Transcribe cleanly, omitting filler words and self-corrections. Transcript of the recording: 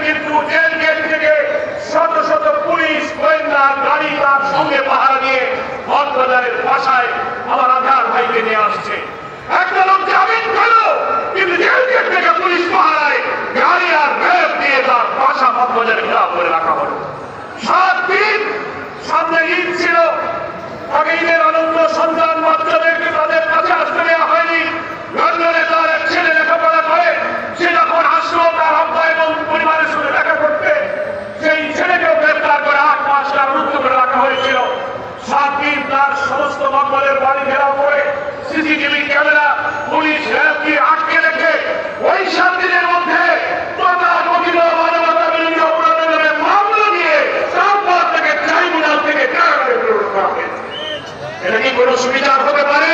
কিন্তু jail gate থেকে শত শত পুলিশ গোয়েন্দা গাড়ি তার সঙ্গে পাহারা দিয়ে মগবাজারের বাসায় আমার আধার ভাইকে নিয়ে আসছে। একটা লোক জামিন পেলো, কিন্তু জেল গেট থেকে পুলিশ পাহারায় গাড়ি আর র্যাব দিয়ে তার বাসা মগবাজারে ঘেরাও করে রাখা হলো। 7 দিন সামনে ঈদ ছিল, আগে ঈদের আনন্দ সন্তান বাচ্চাদেরকে তাদের কাছে আসতে দেওয়া হয়নি। লন্ডনে তার এক ছেলে লেখাপড়া করে, সে যখন আসলো তার আব্বা এবং পরিবারের সঙ্গে দেখা করতে, সেই ছেলেকেও গ্রেফতার করে 8 মাস কারারুদ্ধ করে রাখা হয়েছিল। 7 দিন তার সমস্ত মগবাজারের বাড়ি ঘেরাও করে সিসিটিভি ক্যামেরা পুলিশ র্যাবকে আটকে রেখে ওই 7 দিনের মধ্যে তথাকথিত মানবতা বিরোধী অপরাধের নামে মামলা দিয়ে তারপর থেকে ট্রাইব্যুনাল থেকে কারাগারে প্রেরণ করা হয়েছে। এটা কি কোনো সুবিচার হতে পারে?